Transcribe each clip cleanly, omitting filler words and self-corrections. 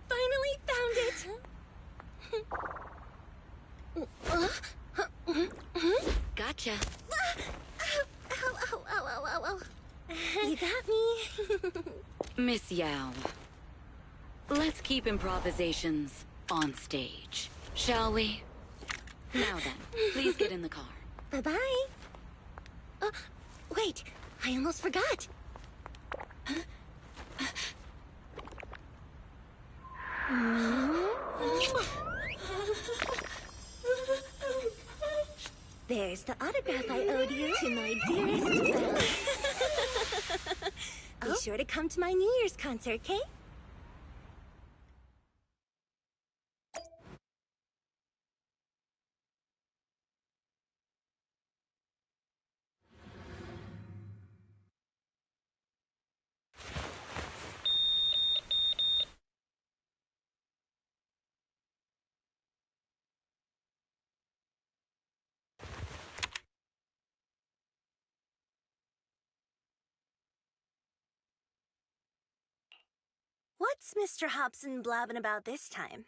Finally found it! Gotcha. Ow. You got me. Miss Yao, let's keep improvisations on stage, shall we? Now then, please get in the car. Bye-bye. Wait, I almost forgot. There's the autograph I owed you to my dearest Belle. Be sure to come to my New Year's concert, okay? What's Mr. Hobson blabbing about this time?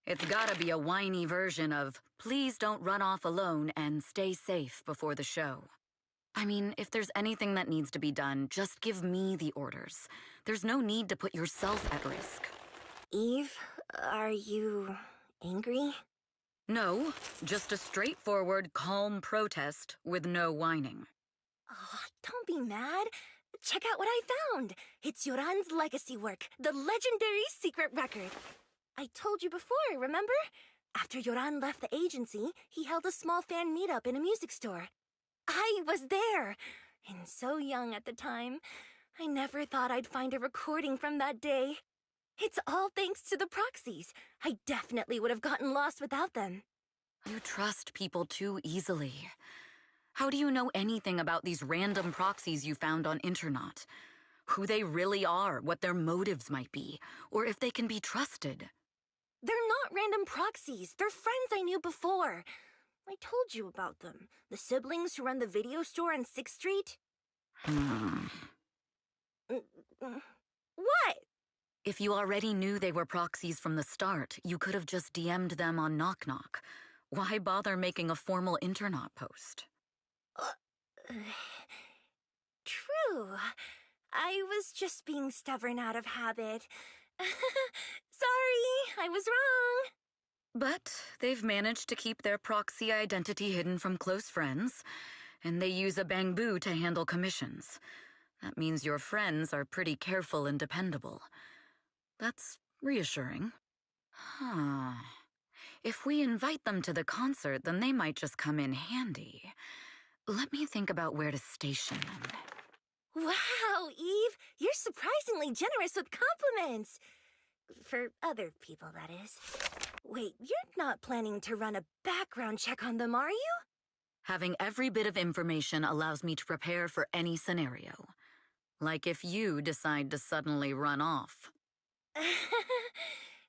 It's gotta be a whiny version of, please don't run off alone and stay safe before the show. I mean, if there's anything that needs to be done, just give me the orders. There's no need to put yourself at risk. Eve, are you angry? No, just a straightforward, calm protest with no whining. Oh, don't be mad. Check out what I found. It's Yoran's legacy work, the legendary secret record. I told you before, remember? After Yoran left the agency, he held a small fan meetup in a music store. I was there, and so young at the time. I never thought I'd find a recording from that day. It's all thanks to the proxies. I definitely would have gotten lost without them. You trust people too easily. How do you know anything about these random proxies you found on Internet? Who they really are, what their motives might be, or if they can be trusted? They're not random proxies. They're friends I knew before. I told you about them. The siblings who run the video store on 6th Street. What? If you already knew they were proxies from the start, you could have just DM'd them on Knock Knock. Why bother making a formal Internet post? True. I was just being stubborn out of habit. Sorry, I was wrong. But they've managed to keep their proxy identity hidden from close friends, and they use a bamboo to handle commissions. That means your friends are pretty careful and dependable. That's reassuring. Huh. If we invite them to the concert, then they might just come in handy. Let me think about where to station them. Wow, Eve, you're surprisingly generous with compliments. For other people, that is. Wait, you're not planning to run a background check on them, are you? Having every bit of information allows me to prepare for any scenario. Like if you decide to suddenly run off.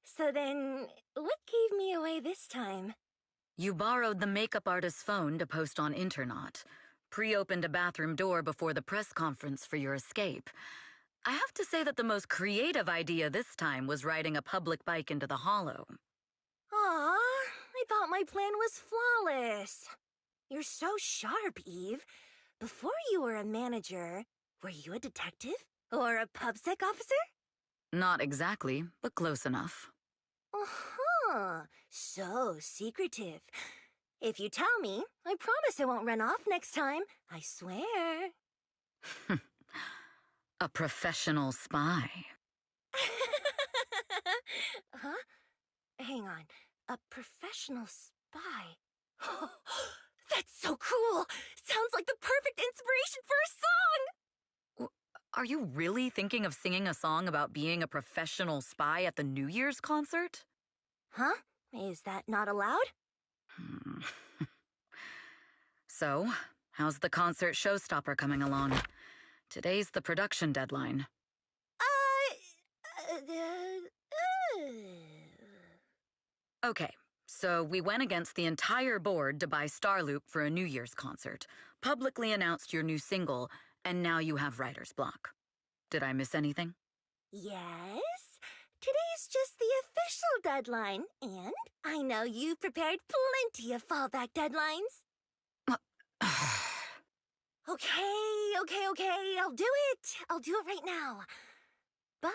So then, what gave me away this time? You borrowed the makeup artist's phone to post on Internet, pre-opened a bathroom door before the press conference for your escape. I have to say that the most creative idea this time was riding a public bike into the hollow. Aw, I thought my plan was flawless. You're so sharp, Eve. Before you were a manager, were you a detective? Or a PubSec officer? Not exactly, but close enough. Uh-huh. So secretive. If you tell me, I promise I won't run off next time. I swear. A professional spy. Huh? Hang on. A professional spy. That's so cool! Sounds like the perfect inspiration for a song! Are you really thinking of singing a song about being a professional spy at the New Year's concert? Huh? Is that not allowed? So, how's the concert showstopper coming along? Today's the production deadline. Okay, so we went against the entire board to buy Starloop for a New Year's concert, publicly announced your new single, and now you have writer's block. Did I miss anything? Yes. Today's just the official deadline, and I know you've prepared plenty of fallback deadlines. Okay, I'll do it. I'll do it right now. But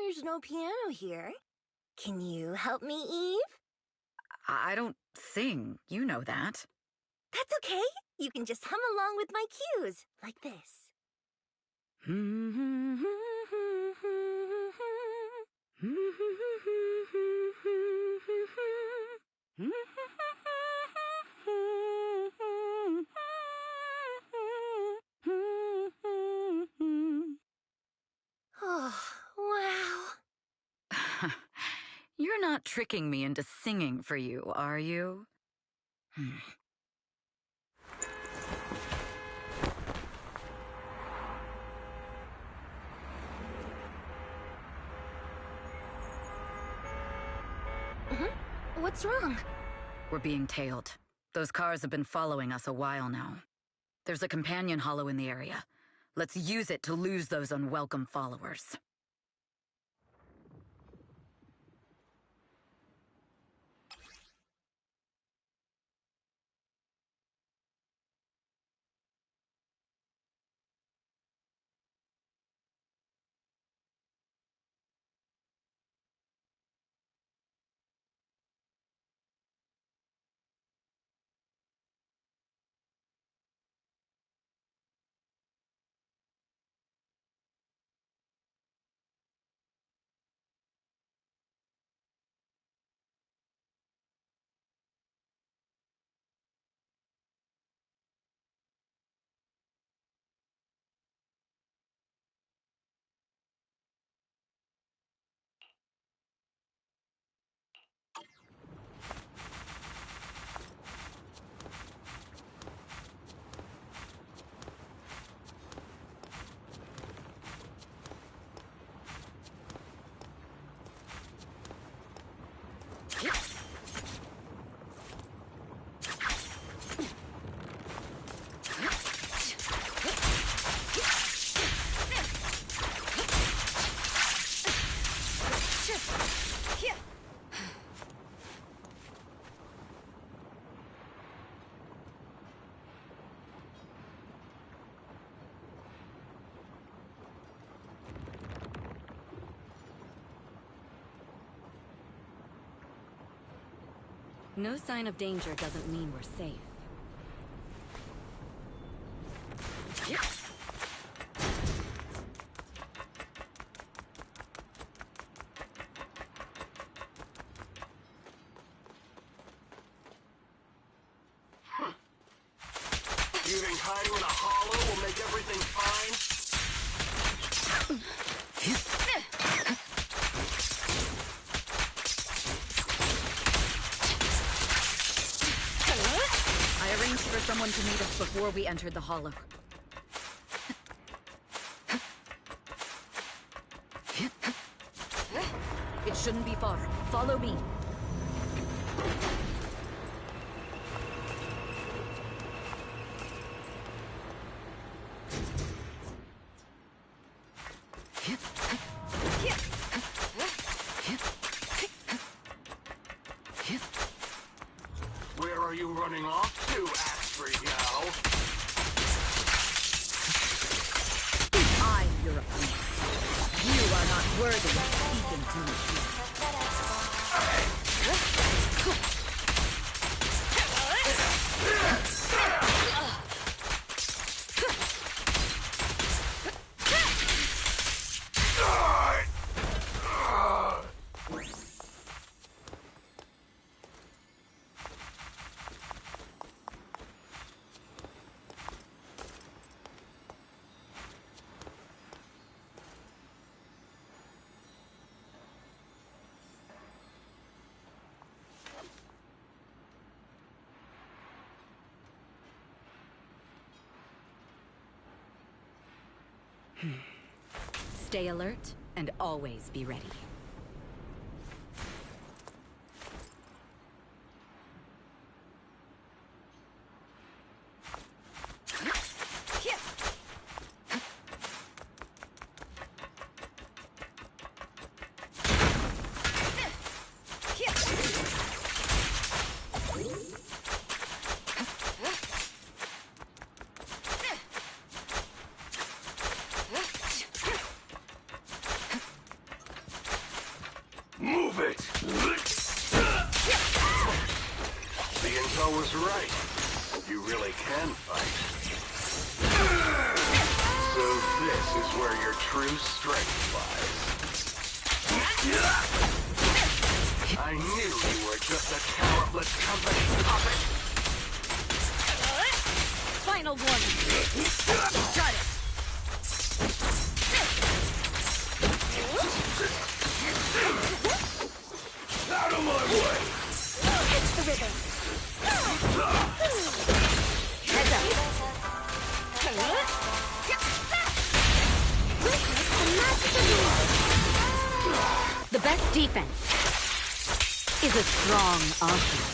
there's no piano here. Can you help me, Eve? I don't sing. You know that. That's okay. You can just hum along with my cues, like this. Oh, wow. You're not tricking me into singing for you, are you? What's wrong? We're being tailed. Those cars have been following us a while now. There's a companion hollow in the area. Let's use it to lose those unwelcome followers. No sign of danger doesn't mean we're safe. You think hiding in a hollow will make everything fine? I arranged for someone to meet us before we entered the hollow. It shouldn't be far. Follow me. Where are you running off to, Astra, yo? I'm your opponent. You are not worthy of speaking to me. Stay alert and always be ready. was right. You really can fight. So this is where your true strength lies. I knew you were just a talentless company puppet. Final warning. Got it. Out of my way! Catch the rhythm. Heads up. Witness the magic of war. The best defense is a strong offense.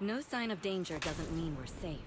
No sign of danger doesn't mean we're safe.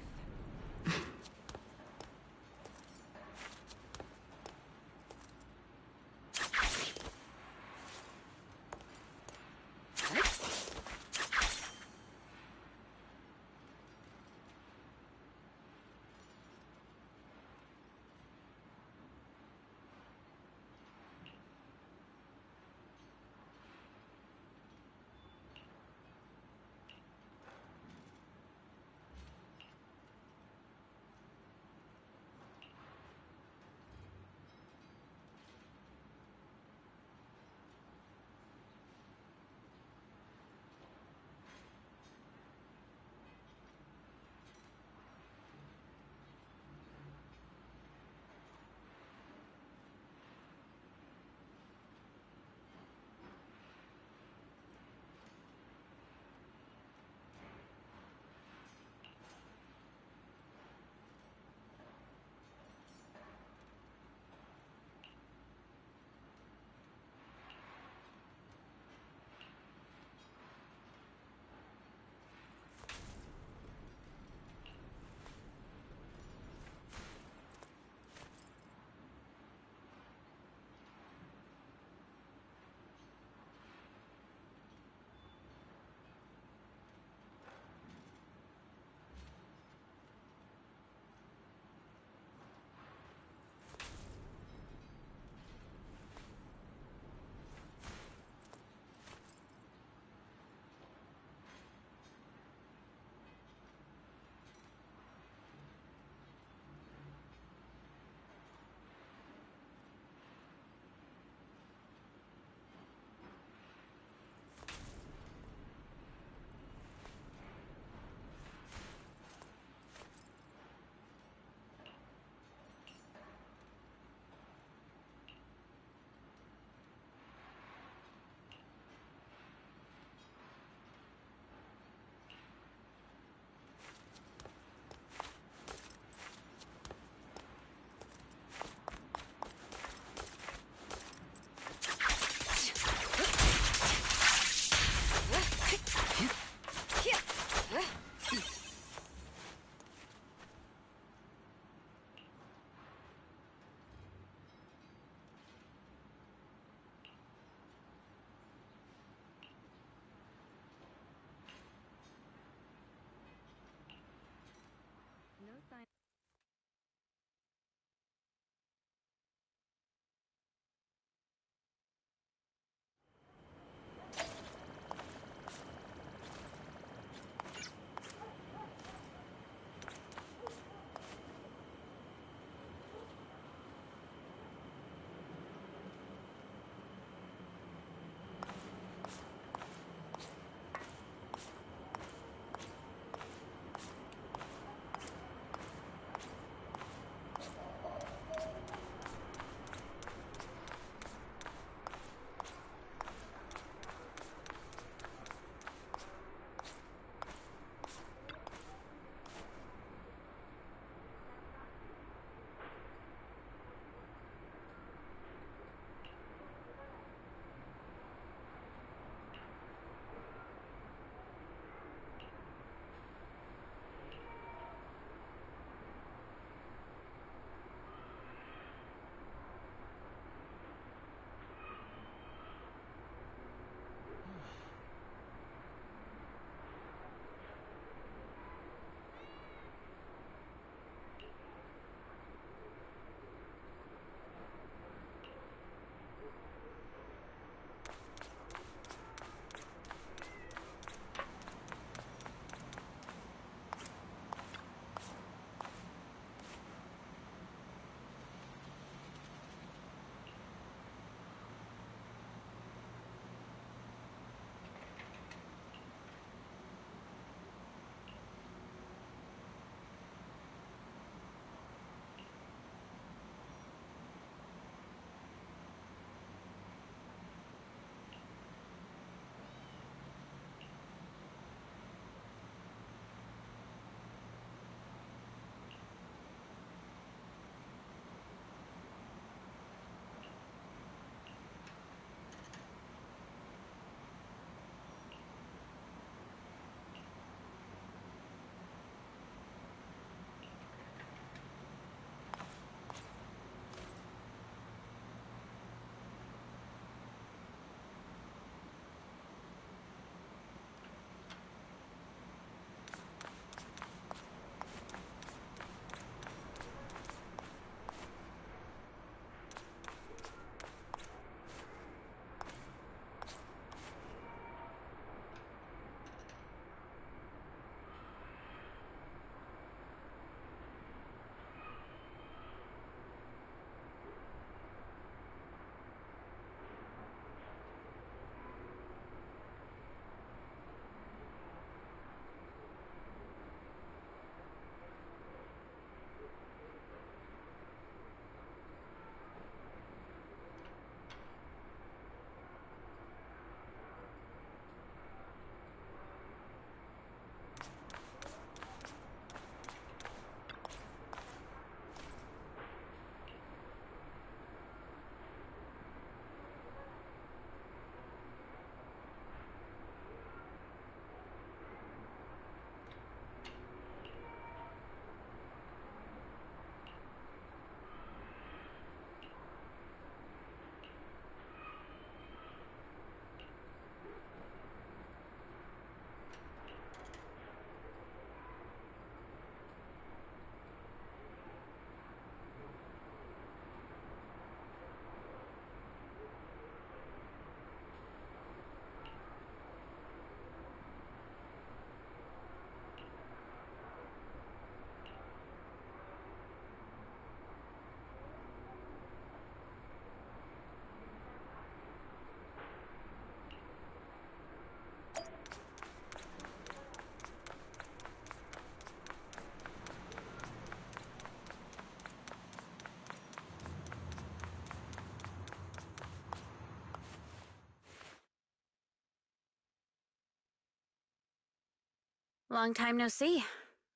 Long time no see.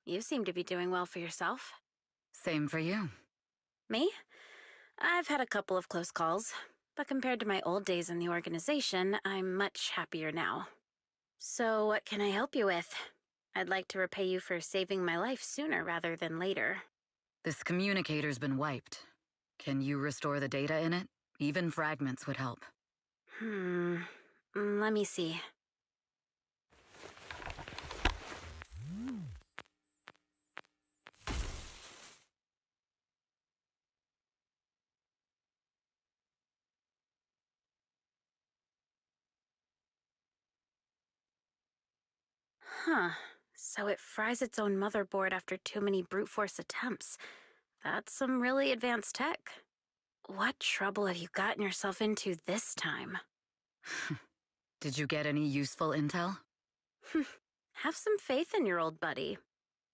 You seem to be doing well for yourself. Same for you. Me? I've had a couple of close calls, but compared to my old days in the organization, I'm much happier now. So what can I help you with? I'd like to repay you for saving my life sooner rather than later. This communicator's been wiped. Can you restore the data in it? Even fragments would help. Let me see. Huh. So it fries its own motherboard after too many brute force attempts. That's some really advanced tech. What trouble have you gotten yourself into this time? Did you get any useful intel? Have some faith in your old buddy.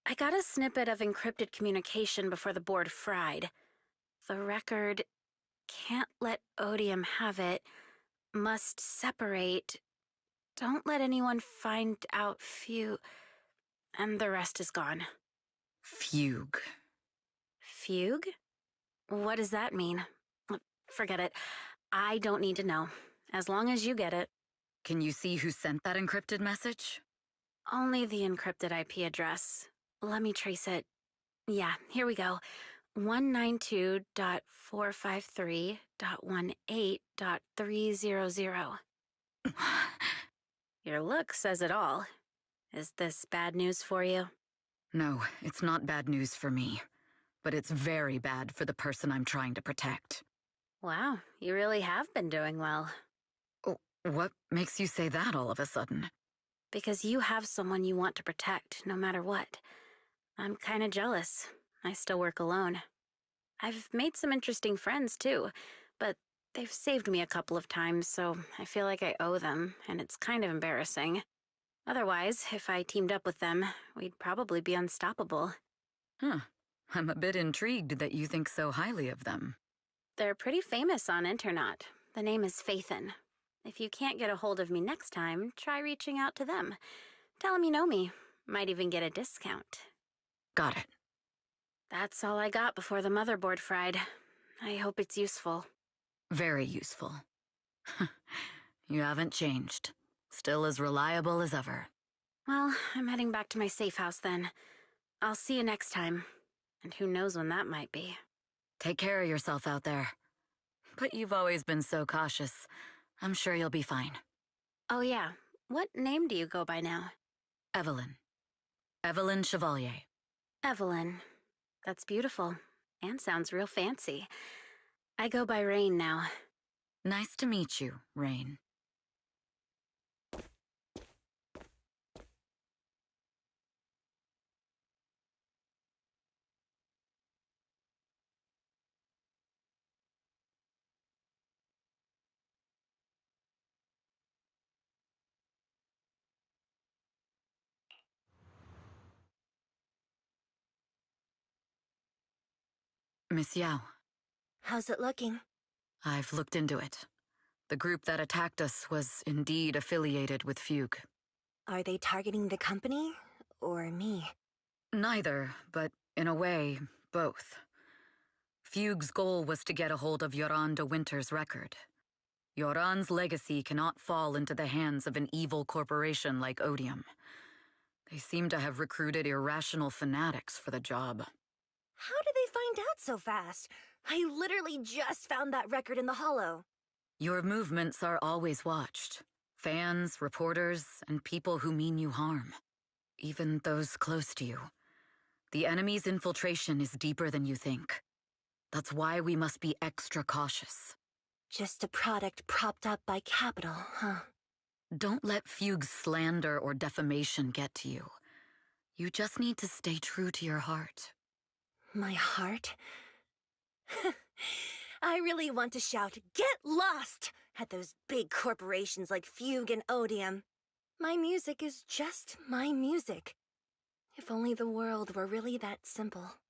I got a snippet of encrypted communication before the board fried. The record can't let Odium have it. Must separate. Don't let anyone find out and the rest is gone. Fugue. Fugue? What does that mean? Forget it. I don't need to know. As long as you get it. Can you see who sent that encrypted message? Only the encrypted IP address. Let me trace it. Yeah, here we go. 192.453.18.300. Your look says it all. Is this bad news for you? No, it's not bad news for me. But it's very bad for the person I'm trying to protect. Wow, you really have been doing well. Oh, what makes you say that all of a sudden? Because you have someone you want to protect, no matter what. I'm kinda jealous. I still work alone. I've made some interesting friends, too, but they've saved me a couple of times, so I feel like I owe them, and it's kind of embarrassing. Otherwise, if I teamed up with them, we'd probably be unstoppable. Huh. I'm a bit intrigued that you think so highly of them. They're pretty famous on Internet. The name is Faithin. If you can't get a hold of me next time, try reaching out to them. Tell them you know me. Might even get a discount. Got it. That's all I got before the motherboard fried. I hope it's useful. Very useful. You haven't changed. Still as reliable as ever. Well, I'm heading back to my safe house then. I'll see you next time. And who knows when that might be. Take care of yourself out there. But you've always been so cautious. I'm sure you'll be fine. Oh yeah, what name do you go by now? Evelyn. Evelyn Chevalier. Evelyn. That's beautiful. And sounds real fancy. I go by Rain now. Nice to meet you, Rain. Miss Yao. How's it looking? I've looked into it. The group that attacked us was indeed affiliated with Fugue. Are they targeting the company or me? Neither, but in a way, both. Fugue's goal was to get a hold of Yoran de Winter's record. Yoran's legacy cannot fall into the hands of an evil corporation like Odium. They seem to have recruited irrational fanatics for the job. How did they find out so fast? I literally just found that record in the hollow. Your movements are always watched. Fans, reporters, and people who mean you harm. Even those close to you. The enemy's infiltration is deeper than you think. That's why we must be extra cautious. Just a product propped up by capital, huh? Don't let Fugue's slander or defamation get to you. You just need to stay true to your heart. My heart? I really want to shout, "Get lost!" at those big corporations like Fugue and Odium. My music is just my music. If only the world were really that simple.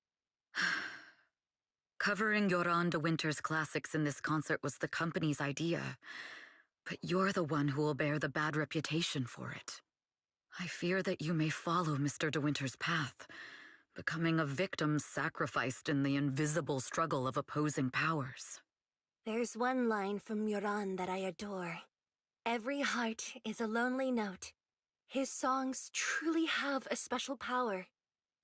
Covering Yoran de Winter's classics in this concert was the company's idea, but you're the one who will bear the bad reputation for it. I fear that you may follow Mr. De Winter's path, becoming a victim sacrificed in the invisible struggle of opposing powers. There's one line from Yoran that I adore. Every heart is a lonely note. His songs truly have a special power.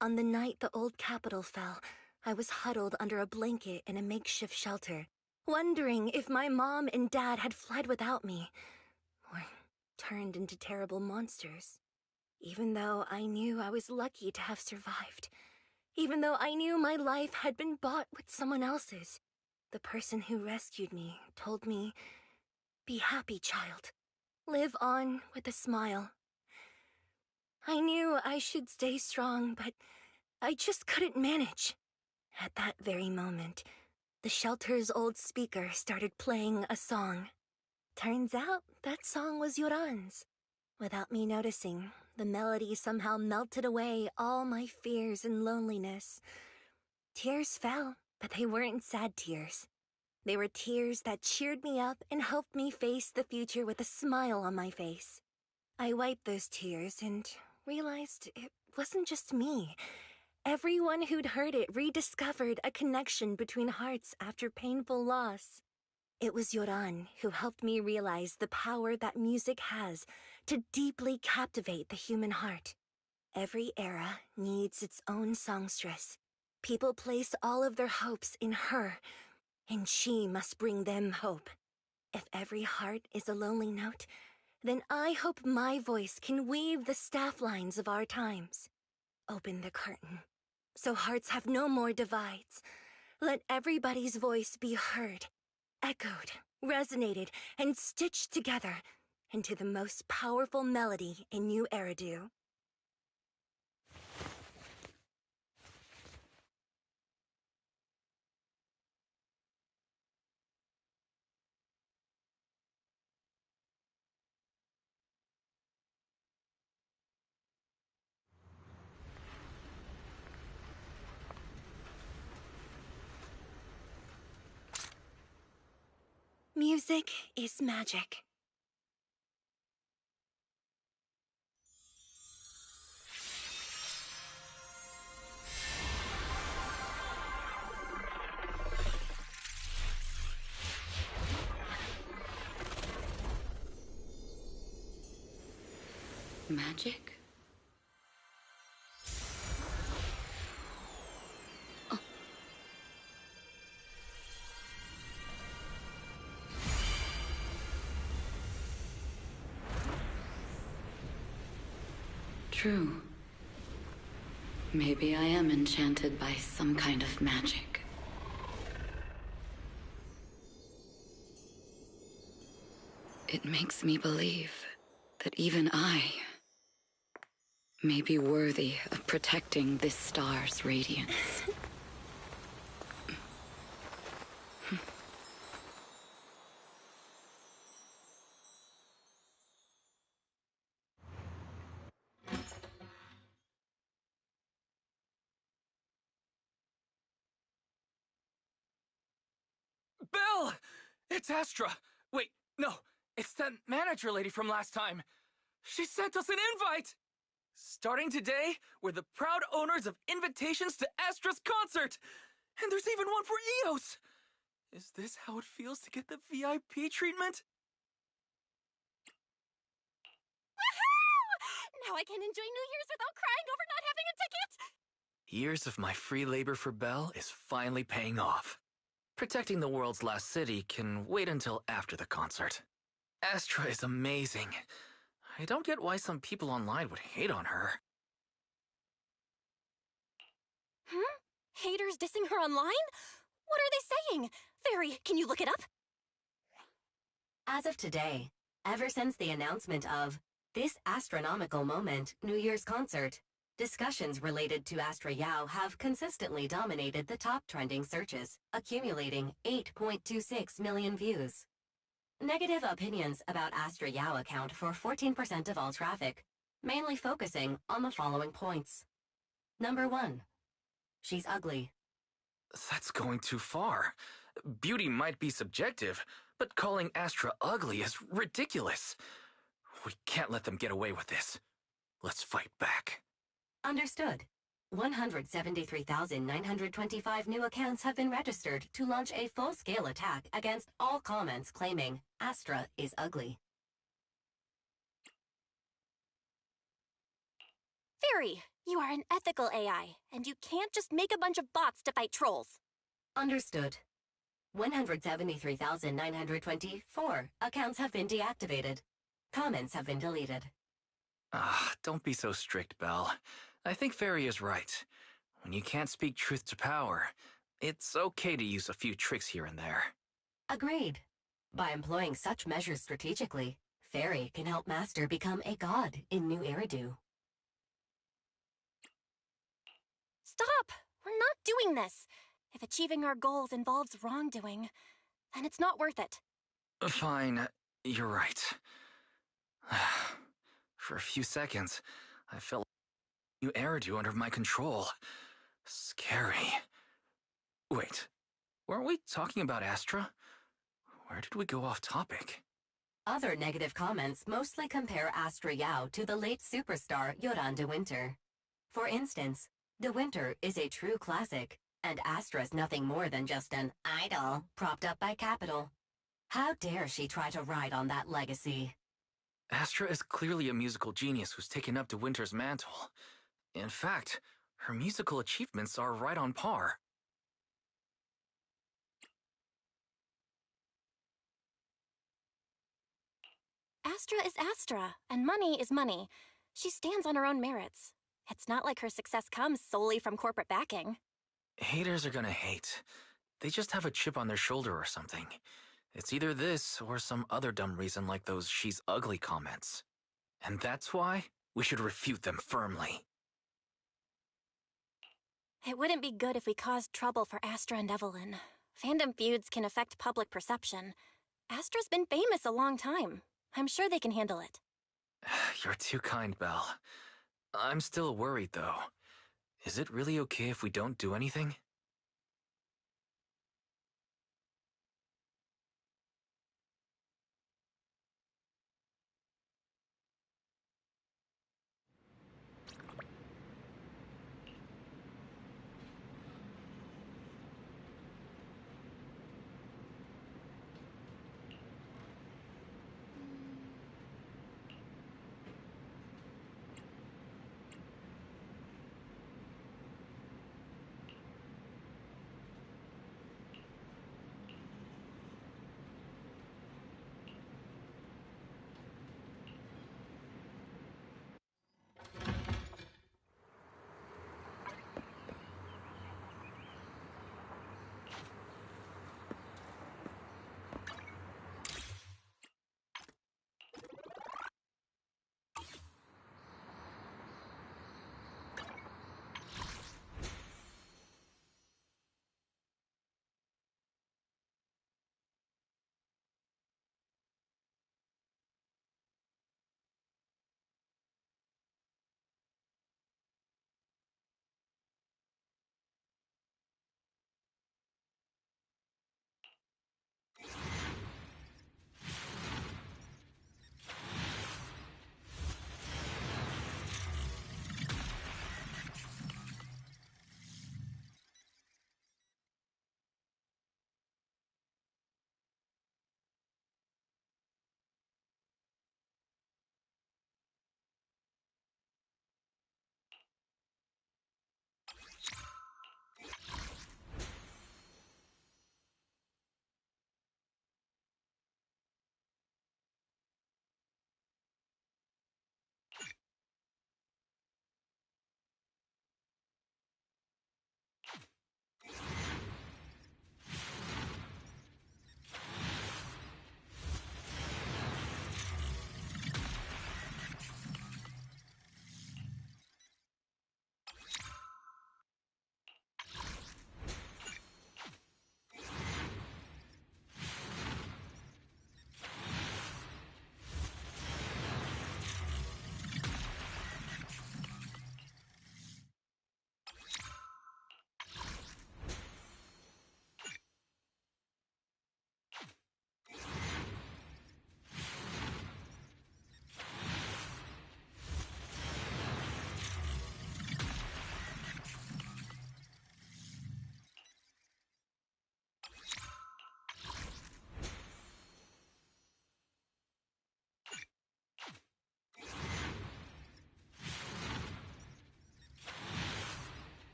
On the night the old capital fell, I was huddled under a blanket in a makeshift shelter, wondering if my mom and dad had fled without me, or turned into terrible monsters. Even though I knew I was lucky to have survived. Even though I knew my life had been bought with someone else's. The person who rescued me told me, "Be happy, child. Live on with a smile." I knew I should stay strong, but I just couldn't manage. At that very moment, the shelter's old speaker started playing a song. Turns out that song was Yoran's. Without me noticing, the melody somehow melted away all my fears and loneliness. Tears fell, but they weren't sad tears. They were tears that cheered me up and helped me face the future with a smile on my face. I wiped those tears and realized it wasn't just me. Everyone who'd heard it rediscovered a connection between hearts after painful loss. It was Yoran who helped me realize the power that music has to deeply captivate the human heart. Every era needs its own songstress. People place all of their hopes in her, and she must bring them hope. If every heart is a lonely note, then I hope my voice can weave the staff lines of our times. Open the curtain, so hearts have no more divides. Let everybody's voice be heard, echoed, resonated, and stitched together into the most powerful melody in New Eridu. Music is magic. Magic? Oh. True. Maybe I am enchanted by some kind of magic. It makes me believe that even I may be worthy of protecting this star's radiance. Belle! It's Astra! Wait, no, it's that manager lady from last time. She sent us an invite! Starting today, we're the proud owners of invitations to Astra's concert! And there's even one for EOS! Is this how it feels to get the VIP treatment? Woohoo! Now I can enjoy New Year's without crying over not having a ticket! Years of my free labor for Belle is finally paying off. Protecting the world's last city can wait until after the concert. Astra is amazing. I don't get why some people online would hate on her. Haters dissing her online? What are they saying? Fairy, can you look it up? As of today, ever since the announcement of this astronomical moment New Year's concert, discussions related to Astra Yao have consistently dominated the top trending searches, accumulating 8.26 million views. Negative opinions about Astra Yao account for 14% of all traffic, mainly focusing on the following points. Number 1. She's ugly. That's going too far. Beauty might be subjective, but calling Astra ugly is ridiculous. We can't let them get away with this. Let's fight back. Understood. 173,925 new accounts have been registered to launch a full-scale attack against all comments claiming Astra is ugly. Fairy, you are an ethical AI, and you can't just make a bunch of bots to fight trolls. Understood. 173,924 accounts have been deactivated. Comments have been deleted. Don't be so strict, Belle. I think Fairy is right. When you can't speak truth to power, it's okay to use a few tricks here and there. Agreed. By employing such measures strategically, Fairy can help Master become a god in New Eridu. Stop! We're not doing this. If achieving our goals involves wrongdoing, then it's not worth it. Fine, you're right. For a few seconds, I felt New Eridu under my control. Scary. Wait, weren't we talking about Astra? Where did we go off topic? Other negative comments mostly compare Astra Yao to the late superstar Yoran de Winter. For instance, de Winter is a true classic, and Astra's nothing more than just an idol propped up by capital. How dare she try to ride on that legacy? Astra is clearly a musical genius who's taken up de Winter's mantle. In fact, her musical achievements are right on par. Astra is Astra, and money is money. She stands on her own merits. It's not like her success comes solely from corporate backing. Haters are gonna hate. They just have a chip on their shoulder or something. It's either this or some other dumb reason like those "she's ugly" comments. And that's why we should refute them firmly. It wouldn't be good if we caused trouble for Astra and Evelyn. Fandom feuds can affect public perception. Astra's been famous a long time. I'm sure they can handle it. You're too kind, Belle. I'm still worried, though. Is it really okay if we don't do anything?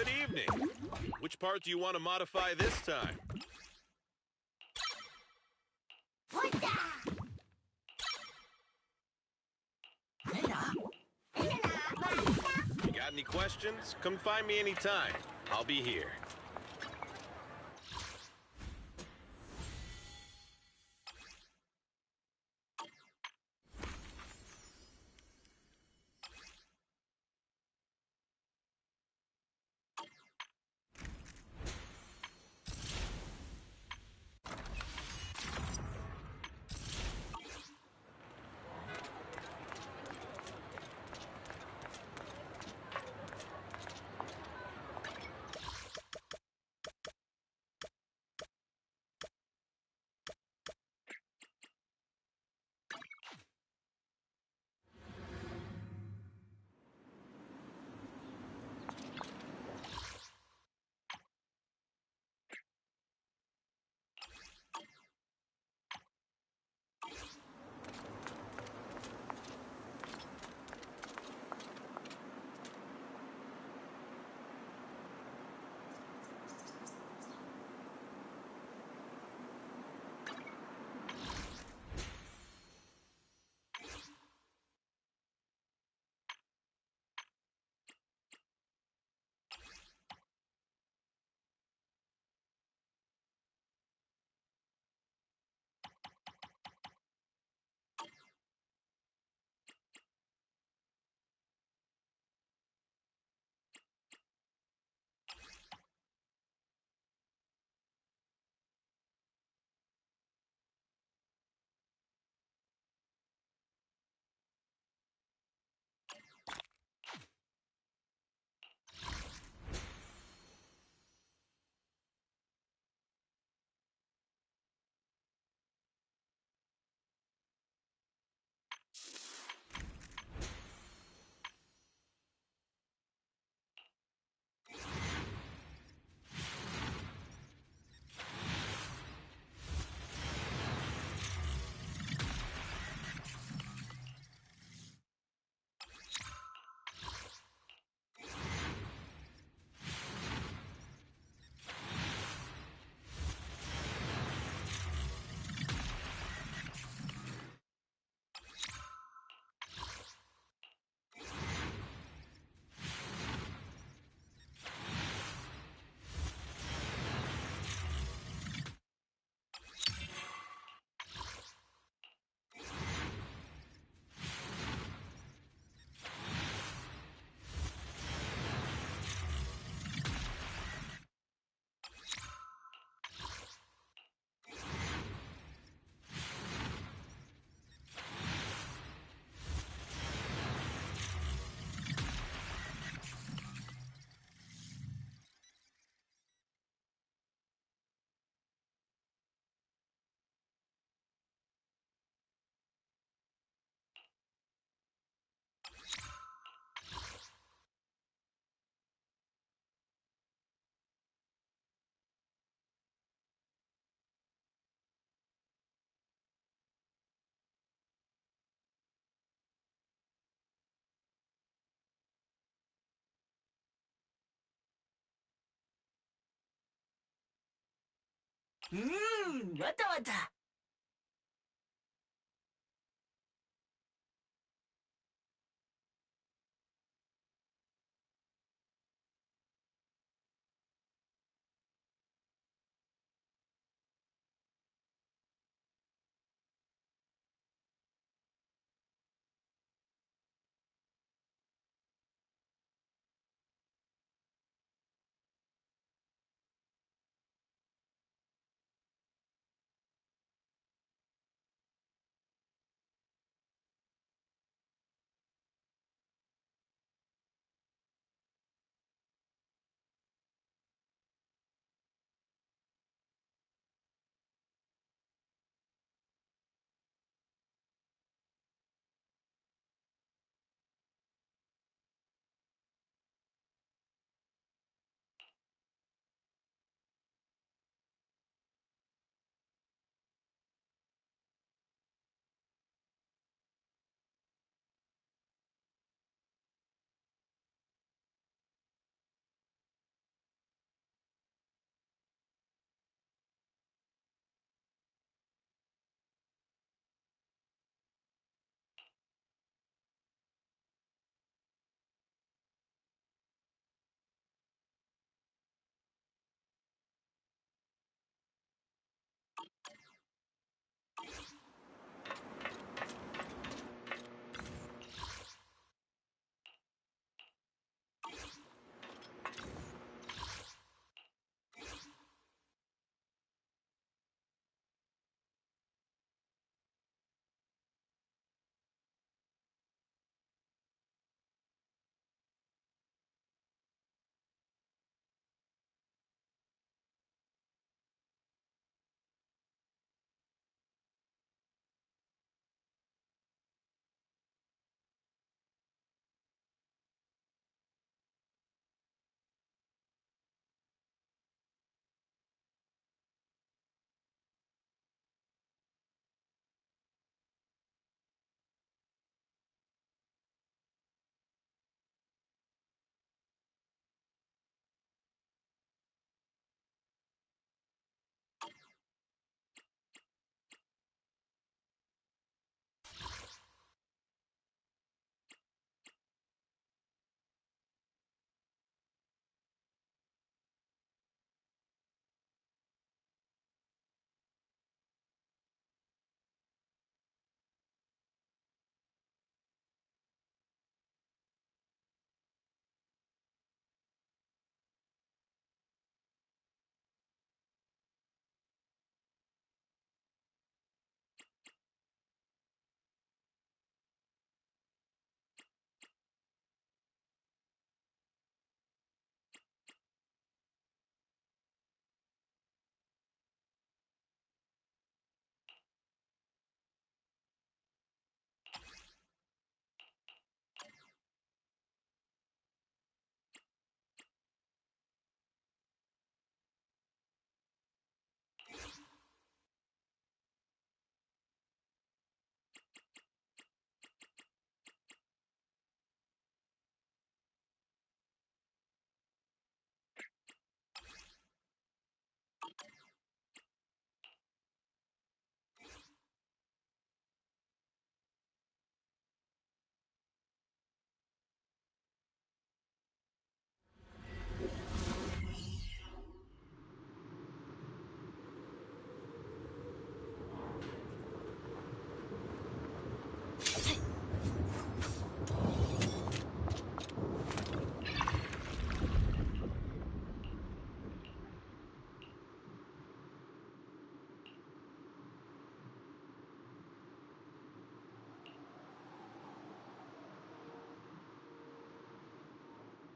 Good evening. Which part do you want to modify this time? You got any questions? Come find me anytime. I'll be here.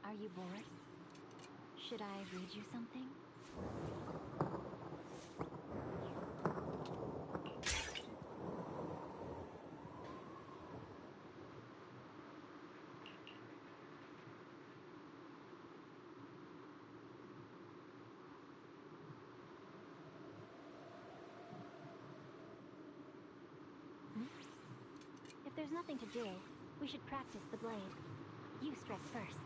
Are you bored? Should I read you something? If there's nothing to do, we should practice the blade. You strike first.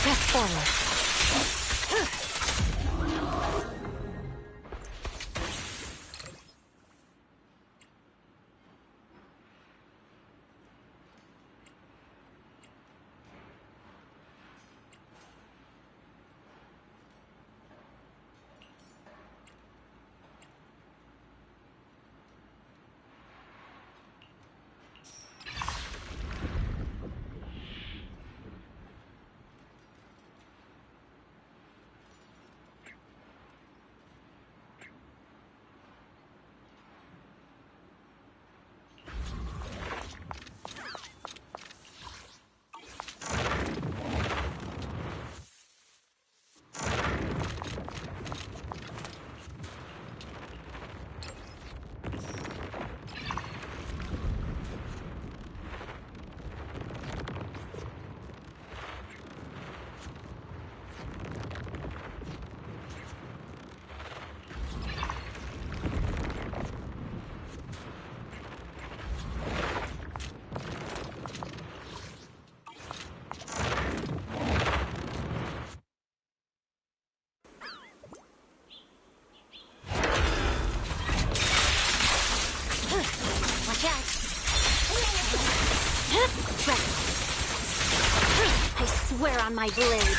Press forward. I swear on my blade.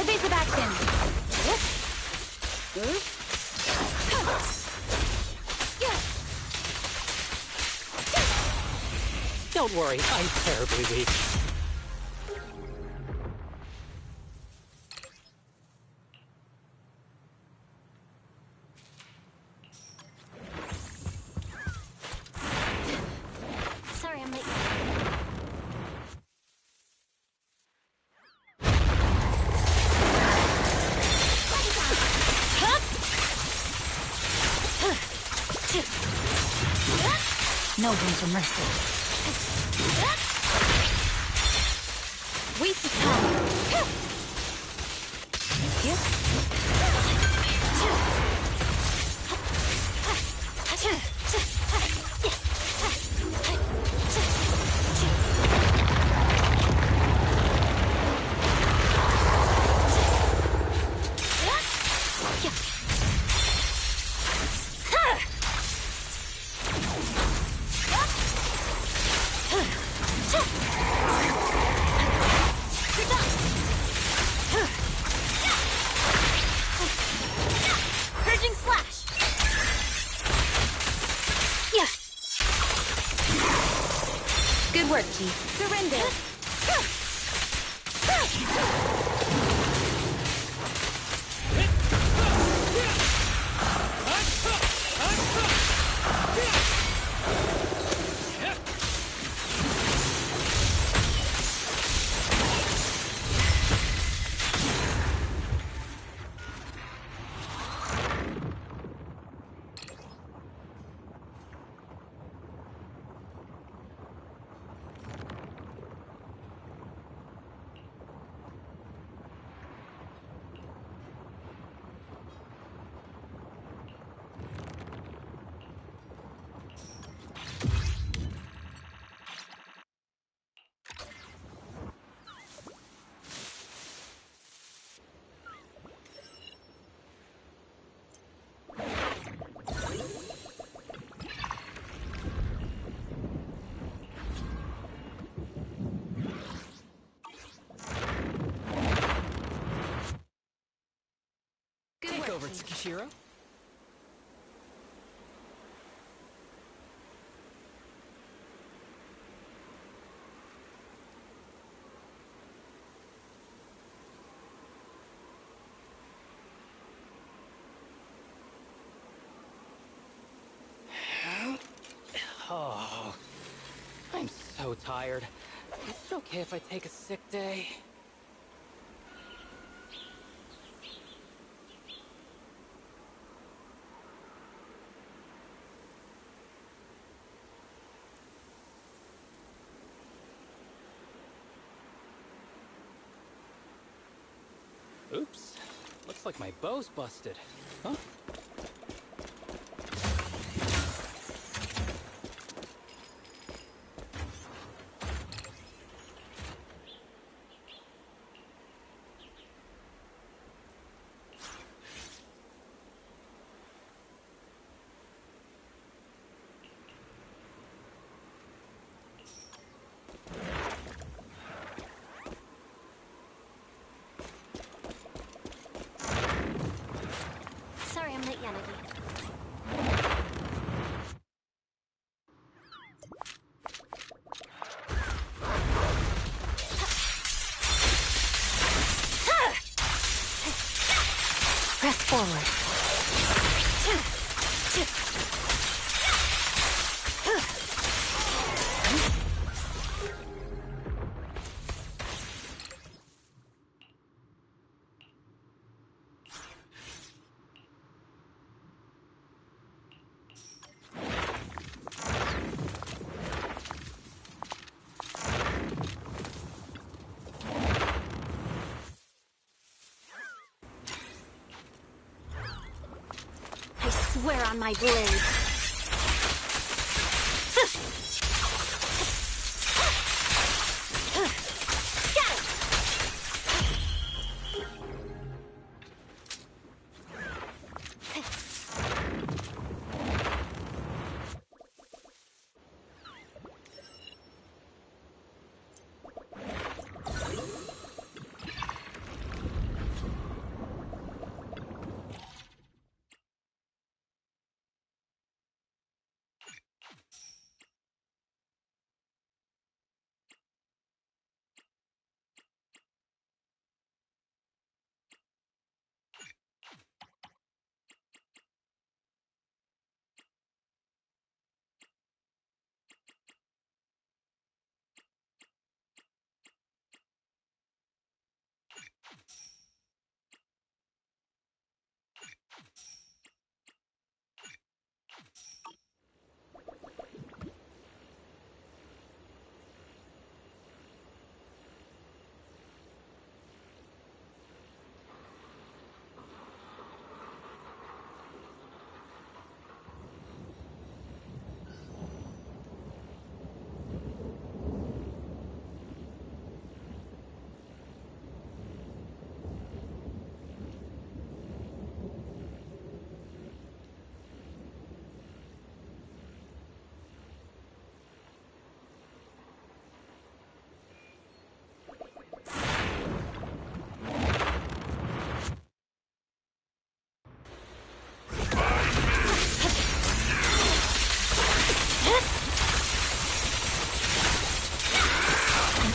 Evasive action. Don't worry, I'm terribly weak. Sorry, I'm late. No room for mercy. Waste of time. Purging slash. Good work, Chief. Surrender. Take over, Tsukishiro. Oh, I'm so tired. Is it okay if I take a sick day? Oops. Looks like my bow's busted. Huh? Sorry I'm late, Yanagi. Press forward. I swear on my blade.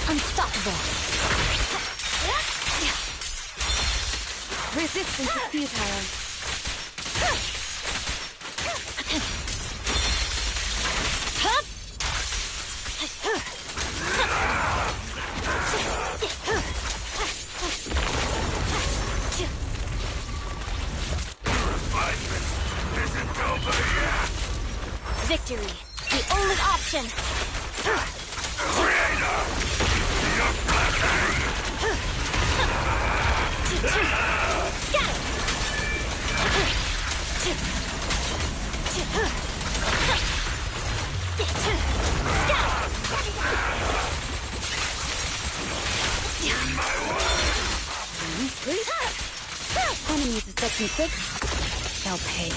Unstoppable. Resistance is futile. Isn't over yet. Victory, the only option. Creator, you're blessing. Enemies of Section 6 shall pay.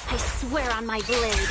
I swear on my blade.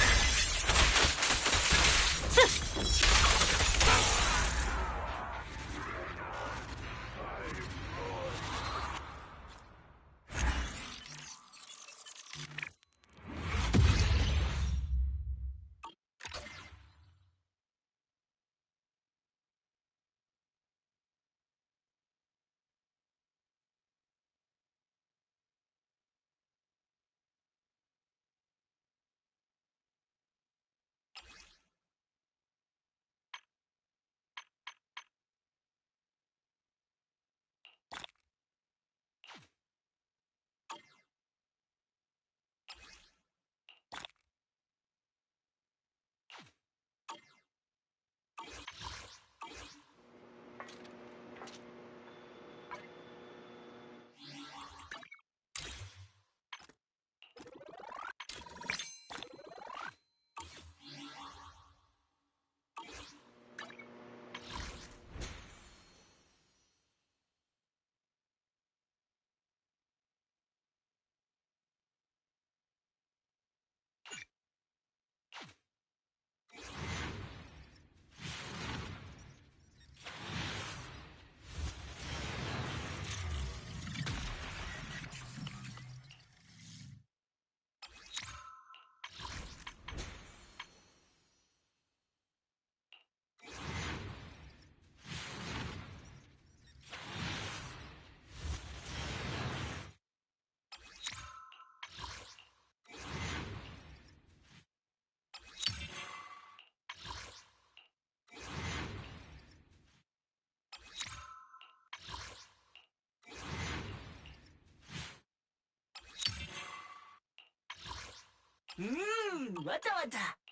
わたわた。